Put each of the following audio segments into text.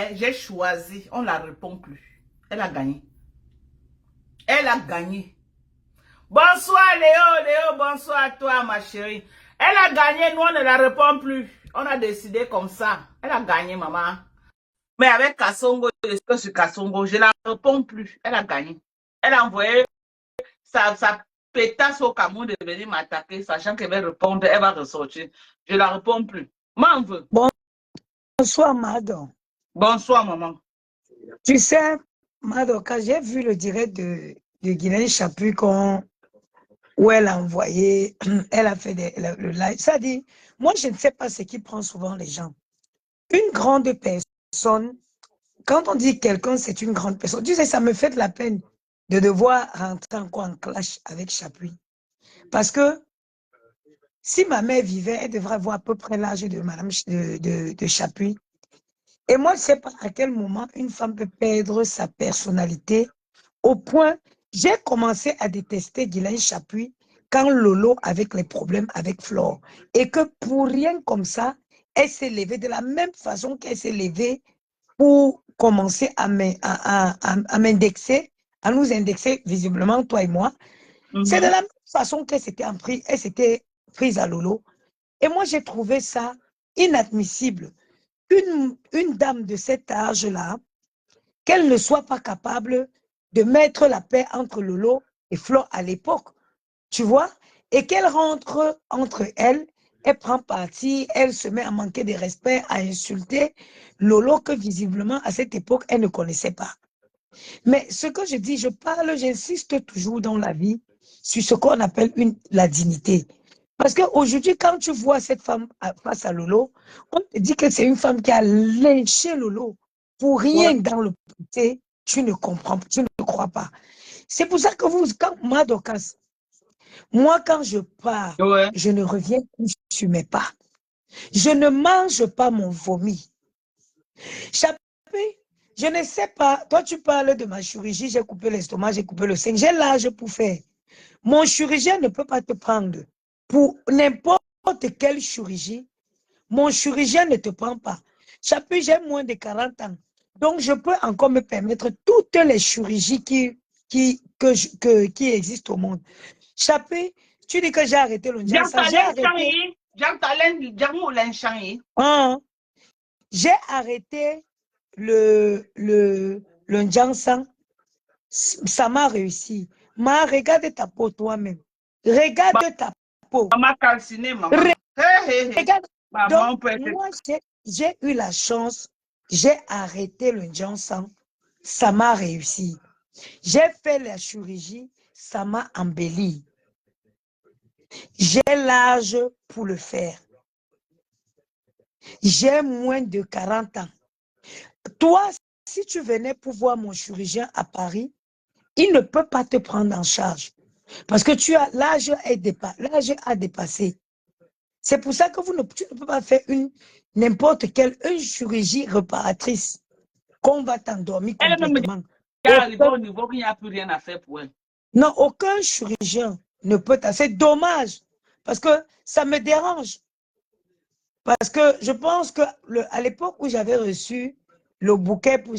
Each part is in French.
hein, j'ai choisi. On ne la répond plus. Elle a gagné. Elle a gagné. Bonsoir Léo, Léo, bonsoir à toi ma chérie. Elle a gagné, nous on ne la répond plus. On a décidé comme ça. Elle a gagné maman. Mais avec Kassongo, sur Kassongo, je ne la réponds plus. Elle a gagné. Elle a envoyé sa pétasse au Cameroun de venir m'attaquer, sachant qu'elle va répondre, elle va ressortir. Je ne la réponds plus. M'en veux. Bonsoir Mado. Bonsoir maman. Tu sais, Mado, quand j'ai vu le direct de Guylaine Chapuis où elle a envoyé, elle a fait le live, ça dit, moi je ne sais pas ce qui prend souvent les gens. Une grande personne, quand on dit quelqu'un c'est une grande personne, tu sais, ça me fait de la peine de devoir rentrer en clash avec Chapuis. Parce que si ma mère vivait, elle devrait avoir à peu près l'âge de Madame de Chapuis. Et moi, je ne sais pas à quel moment une femme peut perdre sa personnalité au point, j'ai commencé à détester Guylaine Chapuis quand Lolo avec les problèmes avec Flore. Et que pour rien comme ça, elle s'est levée de la même façon qu'elle s'est levée pour commencer à m'indexer, à nous indexer visiblement, toi et moi. C'est de la même façon qu'elle s'était prise à Lolo. Et moi, j'ai trouvé ça inadmissible. Une dame de cet âge-là, qu'elle ne soit pas capable de mettre la paix entre Lolo et Flore à l'époque, tu vois, et qu'elle rentre entre elles, elle prend parti, elle se met à manquer de respect, à insulter Lolo que visiblement à cette époque, elle ne connaissait pas. Mais ce que je dis, j'insiste toujours dans la vie sur ce qu'on appelle la dignité. Parce qu'aujourd'hui, quand tu vois cette femme face à Lolo, on te dit que c'est une femme qui a lynché Lolo. Pour rien dans le côté, tu ne comprends, tu ne crois pas. C'est pour ça que quand Madokas, moi, quand je pars, je ne reviens plus sur mes pas. Je ne mange pas mon vomi. Chapuis, je ne sais pas, toi tu parles de ma chirurgie, j'ai coupé l'estomac, j'ai coupé le sein, j'ai l'âge pour faire. Mon chirurgien ne peut pas te prendre pour n'importe quelle chirurgie. Mon chirurgien ne te prend pas. Chapuis, j'ai moins de 40 ans. Donc, je peux encore me permettre toutes les chirurgies qui existent au monde. Chapuis, tu dis que j'ai arrêté le Njansa. J'ai arrêté le Njansa. Ça m'a réussi. Ma, regarde ta peau toi-même. Regarde ta peau. Maman calcinée, maman. Regarde. Donc, moi, j'ai eu la chance, j'ai arrêté le Njansa, ça m'a réussi. J'ai fait la chirurgie, ça m'a embelli. J'ai l'âge pour le faire. J'ai moins de 40 ans. Toi, si tu venais pour voir mon chirurgien à Paris, il ne peut pas te prendre en charge. Parce que l'âge a dépassé. C'est pour ça que tu ne peux pas faire n'importe quelle chirurgie réparatrice qu'on va t'endormir complètement. Elle est arrivée au niveau qu'il n'y a plus rien à faire pour elle. Non, aucun chirurgien ne peut t'aider. C'est dommage parce que ça me dérange. Parce que je pense que à l'époque où j'avais reçu le bouquet, pour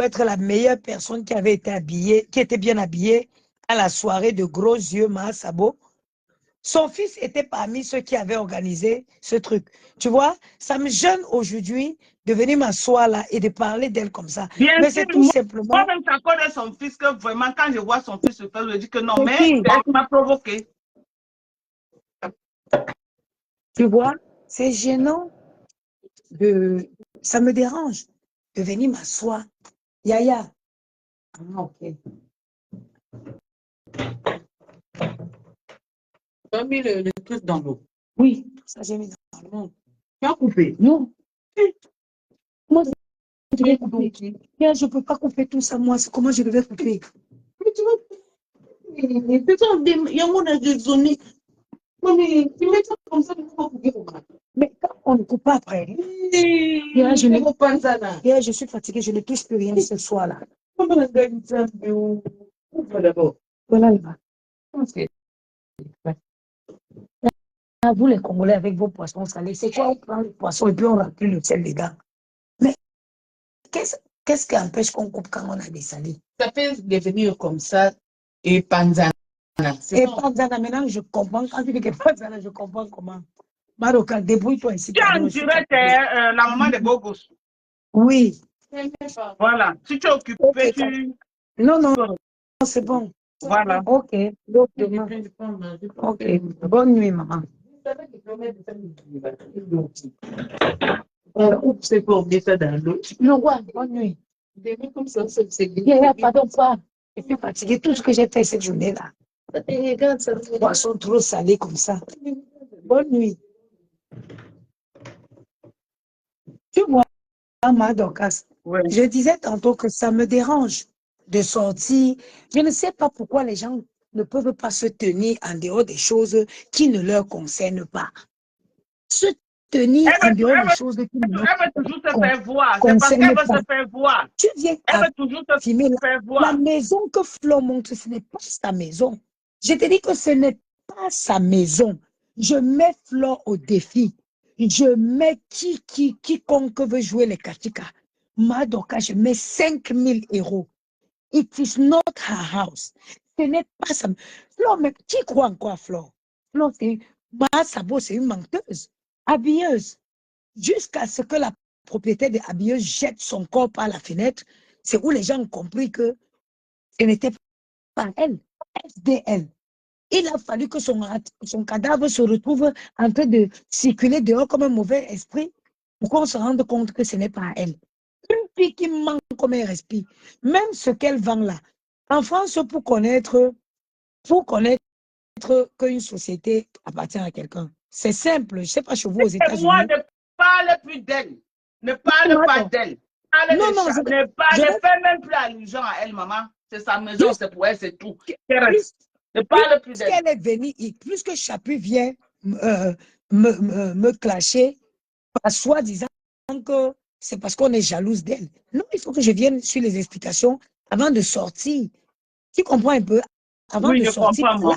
être la meilleure personne qui avait été habillée, qui était bien habillée à la soirée de gros yeux, Mahasabo, son fils était parmi ceux qui avaient organisé ce truc. Tu vois, ça me gêne aujourd'hui de venir m'asseoir là et de parler d'elle comme ça. Bien mais sûr, c'est tout simplement... Moi-même, je connais son fils, que vraiment, quand je vois son fils se faire, je dis que non, mais elle m'a provoqué. Tu vois, c'est gênant. Ça me dérange de venir m'asseoir. Yaya. Ah, ok. Tu as mis le truc dans l'eau? Oui, ça j'ai mis dans l'eau. Tu as coupé? Non. Moi, je vais couper. Je ne peux pas couper tout ça, moi. Comment je devais couper? Mais tu vas... C'est ça, il y a mon zone. Mais tu mets ça comme ça, il faut couper. Mais quand on ne coupe pas après, je suis fatiguée, je ne touche plus rien ce soir-là. Voilà, il va. Vous les Congolais avec vos poissons salés, c'est quoi? On prend le poisson et puis on remplit le sel dedans. Mais qu'est-ce qui empêche qu'on coupe quand on a des salés? Ça peut devenir comme ça et panzana. Et panzana, maintenant, je comprends. Quand tu dis que panzana, je comprends comment. Maroka, débrouille-toi ici. Tu as en direct la maman de Bogos. Oui. Voilà. Si tu es occupé, Okay. tu... Non, c'est bon. Voilà. Ok. Donc, demain. Ok. Bonne nuit, maman. C'est pour oublier ça dans l'eau. Non, ouais, bonne nuit. Comme ça, c'est Pardon, pas. Je suis fatiguée. Tout ce que j'ai fait cette journée-là. regarde ça. Poisson trop salé comme ça. Bonne nuit. Tu vois, ma Dorcas, Ouais. je disais tantôt que ça me dérange de sortir. Je ne sais pas pourquoi les gens ne peuvent pas se tenir en dehors des choses qui ne leur concernent pas. Se tenir en dehors des choses qui ne leur Elle veut toujours se faire voir. C'est parce qu'elle veut se faire voir. Tu viens Elle veut toujours se filmer faire la voir. maison que Flo montre, ce n'est pas sa maison. Je te dis que ce n'est pas sa maison. Je mets Flo au défi. Je mets quiconque veut jouer les Kachika. Madoka, je mets 5 000 €. It is not her house. Ce n'est pas sa maison. Flo, mais qui croit en quoi, Flo? Flo, c'est une menteuse, habilleuse. Jusqu'à ce que la propriétaire de habilleuse jette son corps par la fenêtre, c'est où les gens ont compris que ce n'était pas elle, SDL. Il a fallu que son cadavre se retrouve en train de circuler dehors comme un mauvais esprit pour qu'on se rende compte que ce n'est pas elle. Une fille qui manque comme un respire, même ce qu'elle vend là. En France, pour connaître qu'une société appartient à quelqu'un, c'est simple. Je ne sais pas chez vous aux États-Unis. Moi, ne parle plus d'elle. Ne parle pas d'elle. Ne fais même plus allusion à elle, maman. C'est sa maison, c'est pour elle, c'est tout. Ne parle plus d'elle. Qu'elle est venue, plus que Chapuis vient me clasher, soi-disant que c'est parce qu'on est jalouse d'elle. Non, il faut que je vienne sur les explications avant de sortir. Tu comprends un peu? Avant de sortir par là.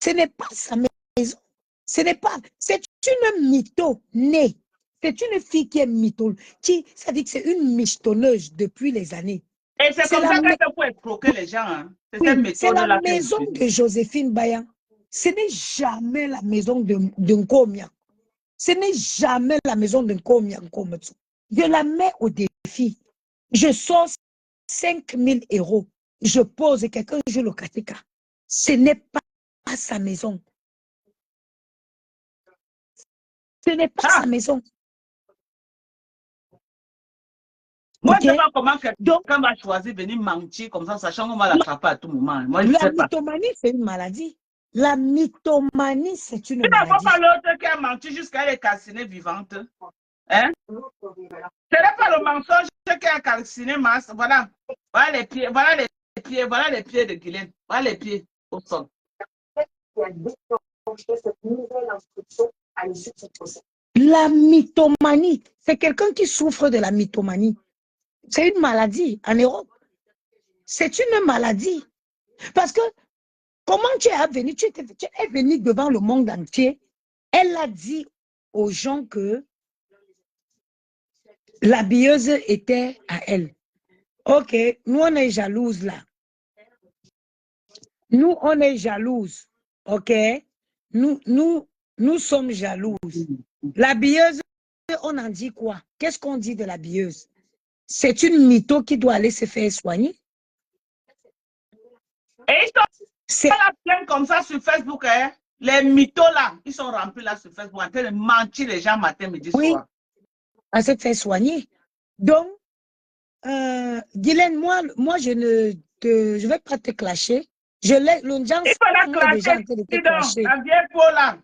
Ce n'est pas sa maison. Ce n'est pas. C'est une mytho née. C'est une fille qui est mytho. Ça dit que c'est une michetonneuse depuis les années. Et c'est comme ça qu'elle peut escroquer les gens. Hein. C'est la maison de Joséphine Bayan. Ce n'est jamais la maison de Nkomia. Ce n'est jamais la maison de Nkomia. Je la mets au défi. Je sors 5 000 €. Je pose quelqu'un joue le katika. Ce n'est pas sa maison. Ce n'est pas sa maison. Moi, je ne sais pas comment quelqu'un va choisir de venir mentir comme ça, sachant qu'on va l'attraper à tout moment. Moi, la mythomanie, c'est une maladie. La mythomanie, c'est une maladie. Tu n'as pas l'autre qui a menti jusqu'à elle est calcinée vivante. Hein? Ce n'est pas le mensonge qui a calciné Mars. Voilà. Voilà les pieds. Voilà les pieds de Guylaine. Voilà les pieds au sol. La mythomanie, c'est quelqu'un qui souffre de la mythomanie. C'est une maladie en Europe. C'est une maladie. Parce que comment tu es venu? Tu es venu devant le monde entier. Elle a dit aux gens que l'habilleuse était à elle. Ok, nous on est jalouses là. Nous on est jalouses. Ok, nous sommes jalouses. L'habilleuse, on en dit quoi? Qu'est-ce qu'on dit de l'habilleuse? C'est une mytho qui doit aller se faire soigner. Et ils sont là plein comme ça sur Facebook. Hein? Les mythos là, ils sont remplis là sur Facebook en train de mentir les gens matin, midi, soir. À se faire soigner. Donc, Guylaine, moi je ne vais pas te clasher. Je laisse l'ondiance. Il faut la clasher. La vieille peau là.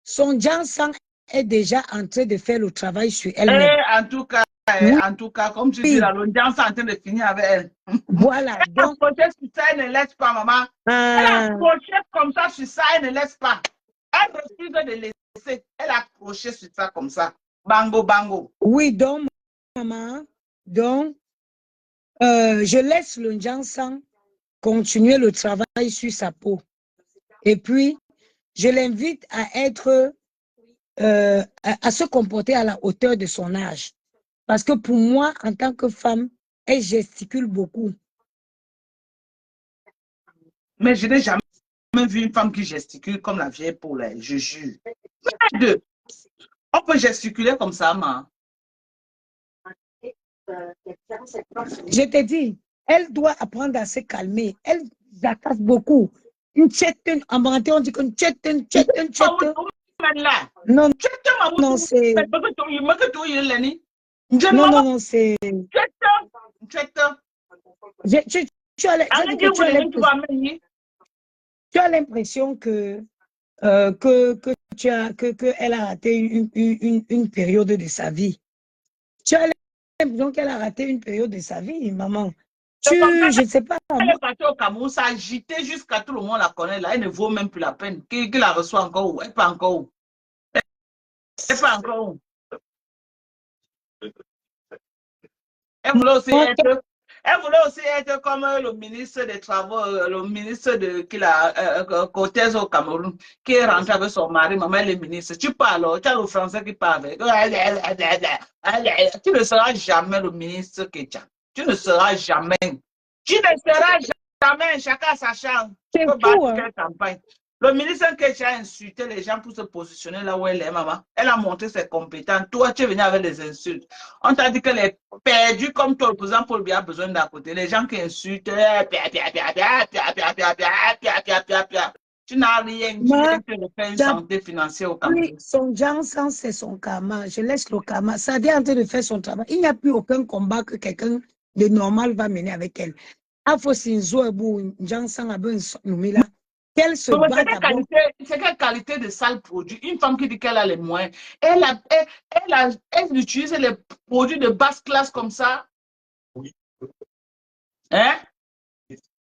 Son Jansan est déjà en train de faire le travail sur elle-même. En tout cas, comme tu dis, l'audience est en train de finir avec elle. Voilà. Elle a accroché sur ça, elle ne laisse pas, maman. Elle a accroché comme ça sur ça, elle ne laisse pas. Elle refuse de laisser. Elle a accroché sur ça comme ça. Bango, bango. Oui, donc, maman, donc, je laisse le Jansan continuer le travail sur sa peau. Et puis, je l'invite à être, à se comporter à la hauteur de son âge. Parce que pour moi, en tant que femme, elle gesticule beaucoup. Mais je n'ai jamais vu une femme qui gesticule comme la vieille Paul, je jure. Deux. On peut gesticuler comme ça, ma. Je te dis, elle doit apprendre à se calmer. Elle jacasse beaucoup. Une tchétune, en marantais, on dit qu'une tchétune. Non, non, c'est... Non, c'est... Tu as l'impression que elle a raté une période de sa vie. Tu as l'impression qu'elle a raté une période de sa vie, maman. Je ne sais pas. Elle est partie au Cameroun, ça a agité jusqu'à tout le monde la connaît là. Elle ne vaut même plus la peine. Qui la reçoit encore où? Elle n'est pas encore où? Elle n'est pas encore où? Elle voulait aussi être comme le ministre des Travaux, le ministre de Cortez au Cameroun, qui est rentré avec son mari, maman, elle est ministre. Tu parles, tu as le français qui parle avec. Tu ne seras jamais le ministre que tu as. Tu ne seras jamais. Tu ne seras jamais, chacun sa chambre. Tu peux battre quelle campagne. Le ministre que tu as insulté les gens pour se positionner là où elle est, maman. Elle a montré ses compétences. Toi, tu es venu avec des insultes. On t'a dit qu'elle est perdue comme toi. Le président Paul Biya a besoin d'à côté. Les gens qui insultent, tu n'as rien. Tu viens de faire une santé financière au Cameroun. Oui, son Janssen, c'est son karma. Je laisse le karma. Ça est en train de faire son travail. Il n'y a plus aucun combat que quelqu'un de normal va mener avec elle. Qu'elle se bat d'abord. C'est quelle qualité de sale produit? Une femme qui dit qu'elle a les moyens. Elle utilise les produits de basse classe comme ça. Oui. Hein?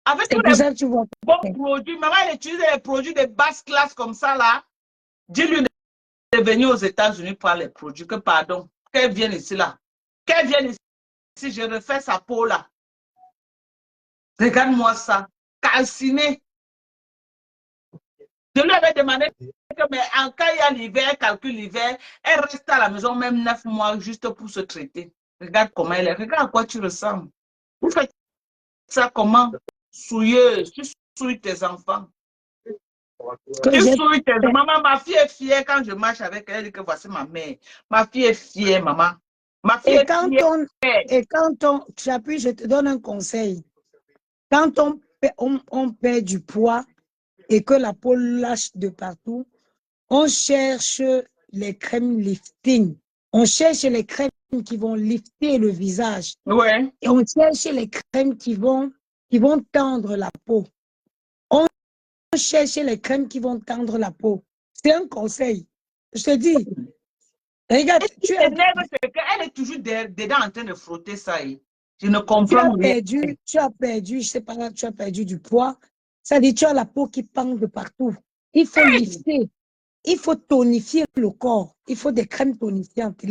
Avec tous les bons produits. Maman, elle utilise les produits de basse classe comme ça là. Dis-lui de venir aux États-Unis pour les produits. Que pardon. Qu'elle vienne ici là. Qu'elle vienne ici. Je refais sa peau là. Regarde-moi ça. Calciné. Je lui avais demandé que, mais en cas il y a l'hiver, calcule l'hiver, elle reste à la maison même 9 mois juste pour se traiter. Regarde comment elle est. Regarde à quoi tu ressembles. Vous faites ça comment? Souilleuse. Tu souilles tes enfants. Tu souilles tes enfants. Maman, ma fille est fière quand je marche avec elle. Elle dit que voici ma mère. Ma fille est fière, maman. Ma fille est fière. Et quand tu appuies, je te donne un conseil. Quand on perd du poids et que la peau lâche de partout, on cherche les crèmes lifting. On cherche les crèmes qui vont lifter le visage. Ouais. Et on cherche les crèmes qui vont tendre la peau. On cherche les crèmes qui vont tendre la peau. C'est un conseil. Je te dis. Regarde, elle est toujours dedans en train de frotter ça. Je ne comprends rien. Tu as perdu, je sais pas, tu as perdu du poids. Ça dit, tu as la peau qui pend de partout. Il faut lifter. Il faut tonifier le corps. Il faut des crèmes tonifiantes.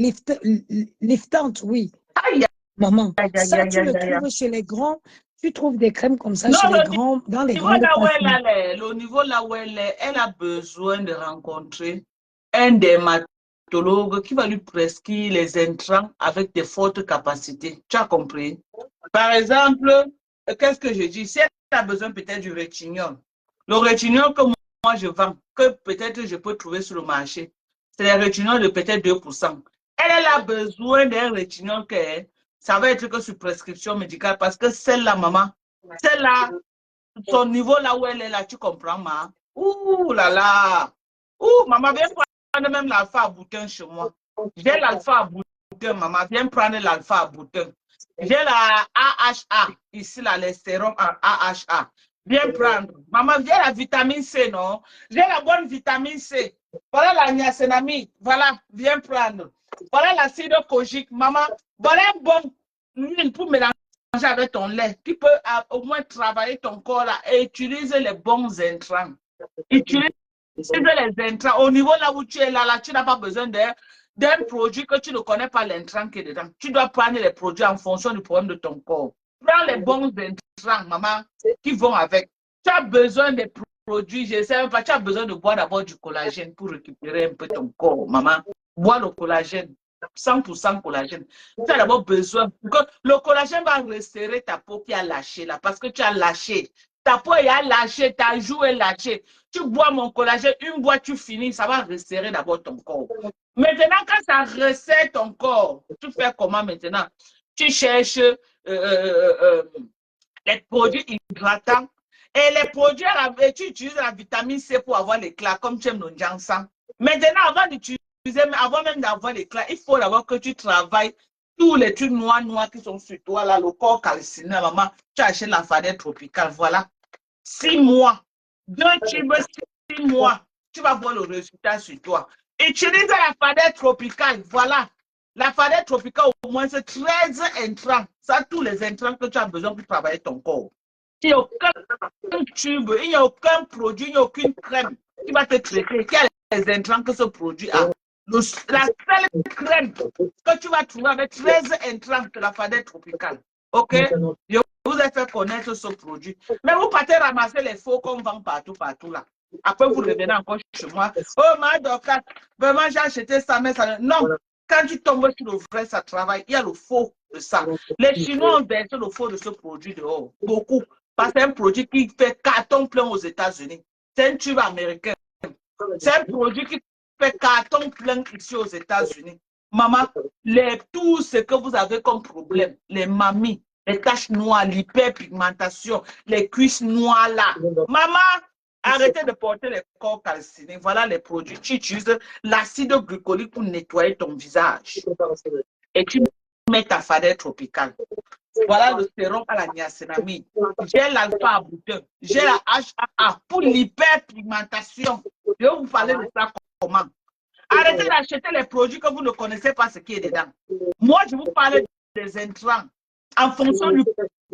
Liftantes, oui. Aïe. Maman, ça, tu le trouves chez les grands. Tu trouves des crèmes comme ça chez les grands, dans les grandes parfumeries. Le niveau là où elle est, elle a besoin de rencontrer un dermatologue qui va lui prescrire les intrants avec des fortes capacités. Tu as compris? Par exemple, qu'est-ce que je dis? Si elle a besoin peut-être du rétinol, le rétinol que moi je vends, que peut-être je peux trouver sur le marché, c'est le rétinol de peut-être 2%. Elle a besoin d'un rétinol que ça va être que sur prescription médicale parce que celle-là, maman, celle-là, son niveau là où elle est là, tu comprends, ma? Ouh là là! Ouh, maman, viens prendre même l'alpha à boutin chez moi. J'ai l'alpha à boutin, maman, viens prendre l'alpha à boutin. J'ai la AHA, ici, là, les sérums en AHA. Viens prendre. Maman, viens la vitamine C, non? J'ai la bonne vitamine C. Voilà la niacinamide. Voilà, viens prendre. Voilà l'acide kojique. Maman, voilà un bon huile pour mélanger avec ton lait. Tu peux au moins travailler ton corps là et utiliser les bons intrants. Utilise les intrants. Au niveau là où tu es là tu n'as pas besoin d'un produit que tu ne connais pas l'intrant qui est dedans. Tu dois prendre les produits en fonction du problème de ton corps. Prends les bons intrants, maman, qui vont avec. Tu as besoin des produits, je ne sais même pas, tu as besoin de boire d'abord du collagène pour récupérer un peu ton corps, maman. Bois le collagène. 100% collagène. Tu as d'abord besoin que le collagène va resserrer ta peau qui a lâché là, parce que tu as lâché. Ta peau est lâché, ta joue est lâchée. Tu bois mon collagène, une boîte, tu finis, ça va resserrer d'abord ton corps. Maintenant, quand ça resserre ton corps, tu fais comment maintenant? Tu cherches les produits hydratants et les produits, tu utilises la vitamine C pour avoir l'éclat, comme tu aimes le Jansan. Maintenant, avant même d'avoir l'éclat, il faut d'abord que tu travailles tous les trucs noirs qui sont sur toi, là, le corps calciné, maman, tu achètes la fadette tropicale, voilà. 6 mois, 2 tubes, 6 mois, tu vas voir le résultat sur toi. Utilise la fadette tropicale, voilà. La fadette tropicale, au moins, c'est 13 intrants. Ça, tous les intrants que tu as besoin pour travailler ton corps. Il n'y a aucun tube, il n'y a aucun produit, il n'y a aucune crème qui va te traiter, qui a les intrants que ce produit a. La seule crème que tu vas trouver avec 13 intrants de la fadette tropicale. OK? Je vous ai fait connaître ce produit. Mais vous partez ramasser les faux qu'on vend partout là. Après, vous revenez encore chez moi. Oh, ma Dorcas, vraiment, j'ai acheté ça, mais ça. Non, quand tu tombes sur le vrai, ça travaille. Il y a le faux de ça. Les Chinois ont versé le faux de ce produit dehors. Beaucoup. Parce que c'est un produit qui fait carton plein aux États-Unis. C'est un tube américain. C'est un produit qui fait carton plein ici aux États-Unis. Maman, tout ce que vous avez comme problème, les mamies, les taches noires, l'hyperpigmentation, les cuisses noires là. Maman, arrêtez de porter les corps calcinés. Voilà les produits. Tu utilises l'acide glycolique pour nettoyer ton visage. Et tu mets ta fadette tropicale. Voilà le sérum à la niacinamide. J'ai l'alpha aboutin. J'ai la HAA pour l'hyperpigmentation. Je vais vous parler de ça comment. Arrêtez d'acheter les produits que vous ne connaissez pas ce qui est dedans. Moi, je vous parle des intrants en fonction du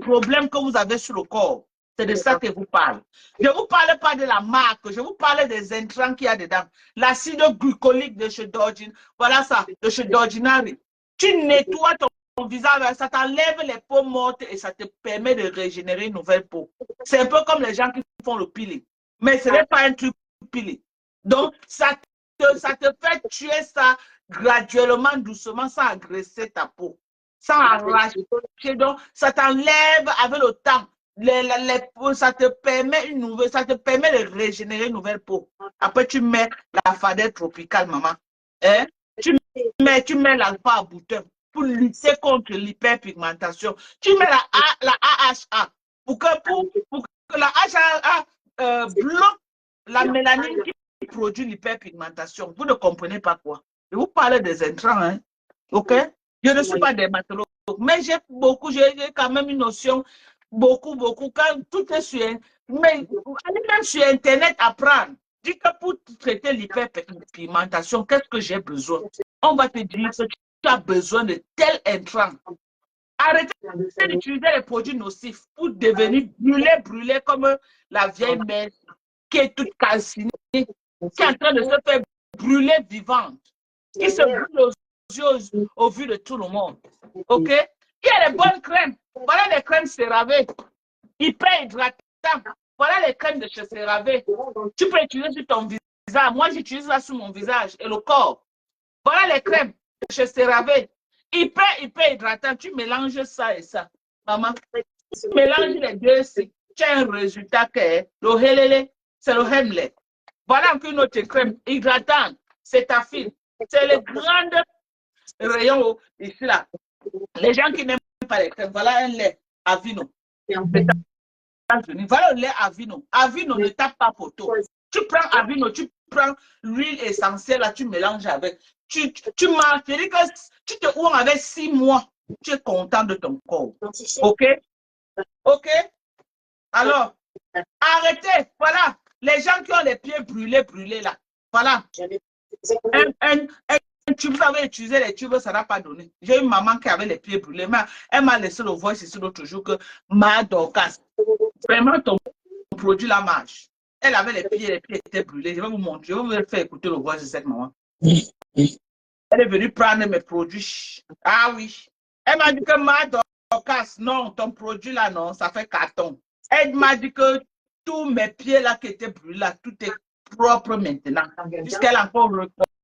problème que vous avez sur le corps. C'est de ça que je vous parle. Je ne vous parle pas de la marque, je vous parle des intrants qu'il y a dedans. L'acide glycolique de chez Dorjin, voilà ça, de chez Dorjinari. Tu nettoies ton visage, ça t'enlève les peaux mortes et ça te permet de régénérer une nouvelle peau. C'est un peu comme les gens qui font le peeling. Mais ce n'est pas un truc peeling. Donc, ça te fait tuer ça graduellement, doucement, sans agresser ta peau, sans arracher. Donc, ça t'enlève avec le temps. Ça te permet de régénérer une nouvelle peau. Après, tu mets la fadette tropicale, maman. Hein? Tu mets l'alpha aboutin pour lutter contre l'hyperpigmentation. Tu mets la AHA pour que la AHA bloque la mélanine qui produit l'hyperpigmentation. Vous ne comprenez pas quoi. Je vous parle des intrants, hein? OK? Je ne suis pas dermatologue, mais j'ai quand même une notion, beaucoup. Quand tout est sur, mais allez même sur Internet apprendre. Dis que pour traiter l'hyperpigmentation, qu'est-ce que j'ai besoin? On va te dire que tu as besoin de tel intrant. Arrêtez d'utiliser les produits nocifs pour devenir brûlé comme la vieille mère qui est toute calcinée, qui est en train de se faire brûler vivante, qui se brûle aux yeux au vu de tout le monde. OK? Il y a les bonnes crèmes. Voilà les crèmes CeraVe, hyper hydratantes. Voilà les crèmes de chez CeraVe. Tu peux utiliser sur ton visage. Moi, j'utilise ça sur mon visage et le corps. Voilà les crèmes de chez CeraVe, hyper hydratantes. Tu mélanges ça et ça. Maman, tu mélanges les deux ici. Tu as un résultat qui est le helele, c'est le hemlet. Voilà une autre crème hydratante. C'est ta fille. C'est les grands rayons ici là. Les gens qui n'aiment pas les crèmes, voilà un lait Avino. Voilà le lait Avino. Avino ne tape pas photo. Tu prends Avino, tu prends l'huile essentielle, là, tu mélanges avec. Tu marches, tu te ouvres avec 6 mois. Tu es content de ton corps. OK? OK? Alors, arrêtez. Voilà. Les gens qui ont les pieds brûlés là. Voilà. Tube, vous avez utilisé les tubes, ça n'a pas donné. J'ai une maman qui avait les pieds brûlés, mais elle m'a laissé le voice ici l'autre jour que ma Dorcas, vraiment ton produit là marche. Elle avait les pieds étaient brûlés. Je vais vous montrer, je vais vous faire écouter le voice de cette maman. Elle est venue prendre mes produits. Ah oui. Elle m'a dit que ma Dorcas, non, ton produit là, non, ça fait carton. Elle m'a dit que tous mes pieds là qui étaient brûlés là, tout est propre maintenant. Puisqu'elle a encore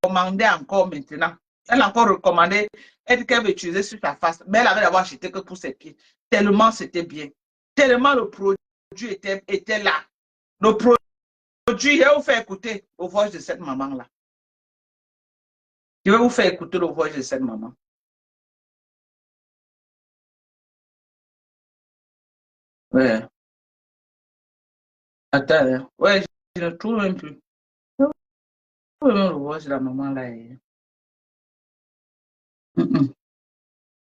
recommandé encore maintenant. Elle a encore recommandé, elle dit qu'elle veut utiliser sur sa face, mais elle avait d'abord acheté que pour ses pieds. Tellement c'était bien. Tellement le produit était là. Le produit, je vais vous faire écouter le voix de cette maman-là. Je vais vous faire écouter le voix de cette maman. Ouais. Attends, hein. Ouais, je ne trouve même plus. Je trouve même le voix de la maman-là. Je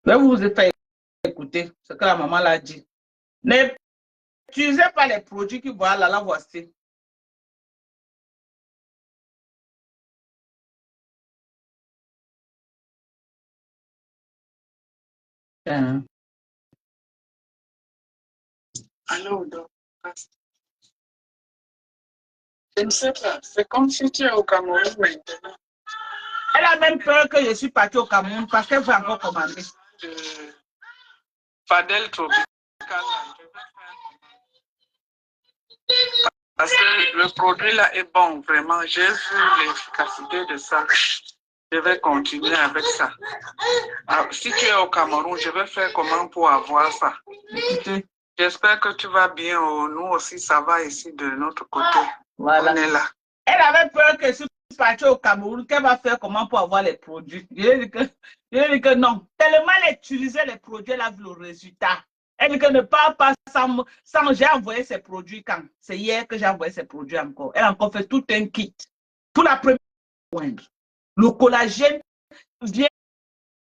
vais vous faire écouter ce que la maman l'a dit. N'utilisez pas les produits qui voient là, la voici. Alors, donc, je ne sais pas, c'est comme si tu es au Cameroun maintenant. Elle a même peur que je suis partie au Cameroun parce qu'elle veut encore commander. Fadel Tropical. Parce que le produit là est bon, vraiment. J'ai vu l'efficacité de ça. Je vais continuer avec ça. Alors, si tu es au Cameroun, je vais faire comment pour avoir ça. Écoutez. J'espère que tu vas bien. Nous aussi, ça va ici de notre côté. Voilà. On est là. Elle avait peur que je suis partie au Cameroun, qu'elle va faire comment pour avoir les produits. Je lui ai dit que non. Tellement elle utilisait les produits, elle a vu le résultat. Elle dit que ne parle pas sans j'ai envoyé ses produits quand. C'est hier que j'ai envoyé ses produits encore. Elle a encore fait tout un kit. Pour la première fois. Le collagène vient